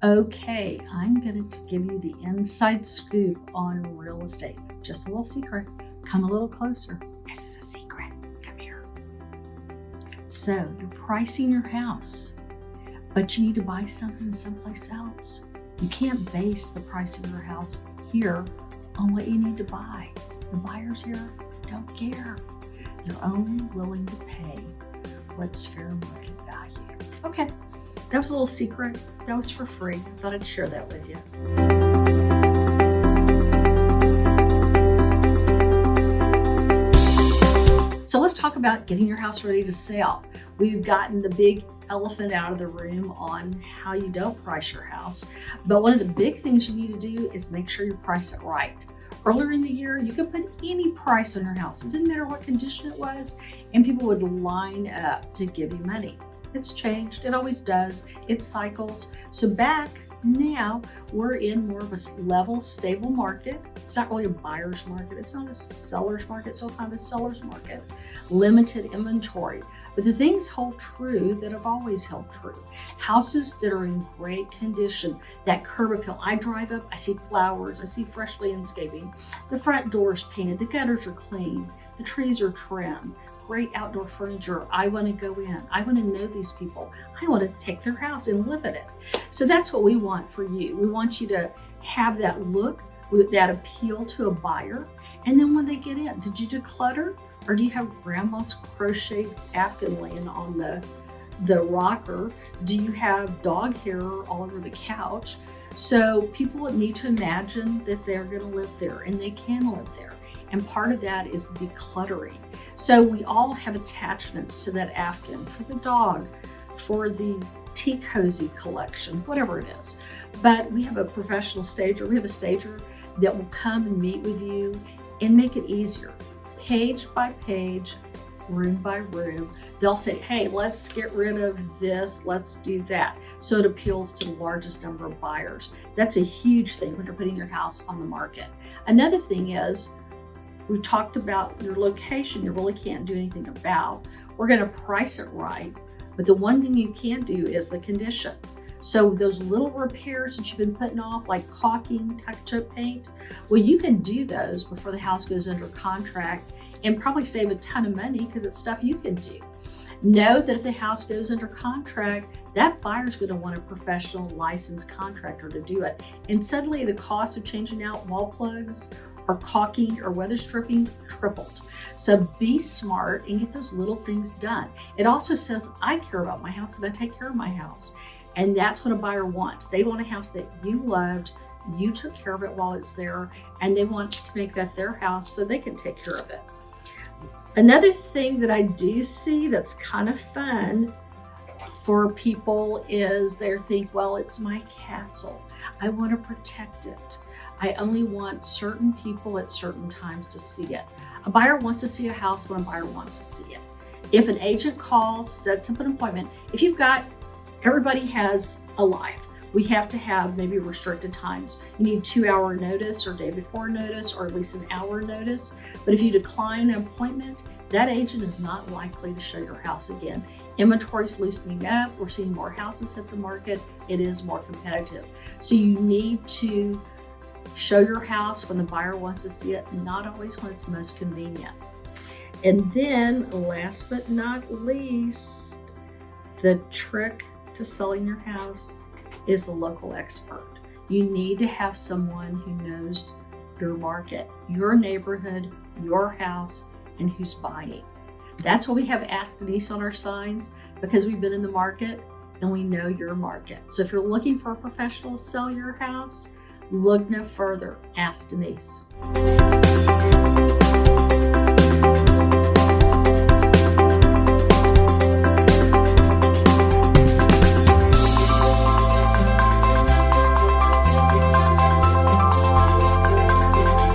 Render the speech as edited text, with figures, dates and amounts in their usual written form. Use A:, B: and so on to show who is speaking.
A: Okay, I'm going to give you the inside scoop on real estate. Just a little secret. Come a little closer. This is a secret. Come here. So you're pricing your house, but you need to buy something someplace else. You can't base the price of your house here on what you need to buy. The buyers here don't care. They're only willing to pay what's fair market value. Okay, that was a little secret. That was for free. I thought I'd share that with you. So let's talk about getting your house ready to sell. We've gotten the big elephant out of the room on how you don't price your house. But one of the big things you need to do is make sure you price it right. Earlier in the year, you could put any price on your house. It didn't matter what condition it was, and people would line up to give you money. It's changed. It always does. It cycles. So back now, we're in more of a level, stable market. It's not really a buyer's market. It's not a seller's market. It's kind of a seller's market. Limited inventory. But the things hold true that have always held true. Houses that are in great condition. That curb appeal. I drive up, I see flowers, I see fresh landscaping. The front door's painted, the gutters are clean, the trees are trimmed. Great outdoor furniture. I want to go in. I want to know these people. I want to take their house and live in it. So that's what we want for you. We want you to have that look, that appeal to a buyer. And then when they get in, did you declutter? Or do you have grandma's crocheted Afghan laying on the rocker? Do you have dog hair all over the couch? So people need to imagine that they're going to live there, and they can live there. And part of that is decluttering. So we all have attachments to that Afghan, for the dog, for the tea cozy collection, whatever it is. But we have a professional stager. We have a stager that will come and meet with you and make it easier. Page by page, room by room. They'll say, hey, let's get rid of this, let's do that. So it appeals to the largest number of buyers. That's a huge thing when you're putting your house on the market. Another thing is, we talked about your location, you really can't do anything about. We're going to price it right, but the one thing you can do is the condition. So those little repairs that you've been putting off, like caulking, touch-up paint, well, you can do those before the house goes under contract and probably save a ton of money because it's stuff you can do. Know that if the house goes under contract, that buyer's going to want a professional licensed contractor to do it. And suddenly the cost of changing out wall plugs or caulking or weather stripping tripled. So be smart and get those little things done. It also says, I care about my house and I take care of my house. And that's what a buyer wants. They want a house that you loved, you took care of it while it's there, and they want to make that their house so they can take care of it. Another thing that I do see that's kind of fun for people is they think, well, it's my castle. I want to protect it. I only want certain people at certain times to see it. A buyer wants to see a house when a buyer wants to see it. If an agent calls, sets up an appointment, everybody has a life. We have to have maybe restricted times. You need 2-hour notice or day before notice or at least an hour notice. But if you decline an appointment, that agent is not likely to show your house again. Inventory's loosening up. We're seeing more houses hit the market. It is more competitive. So you need to show your house when the buyer wants to see it, not always when it's most convenient. And then last but not least, the trick to selling your house is the local expert. You need to have someone who knows your market, your neighborhood, your house, and who's buying. That's why we have Ask Denise on our signs, because we've been in the market and we know your market. So if you're looking for a professional to sell your house, look no further. Ask Denise.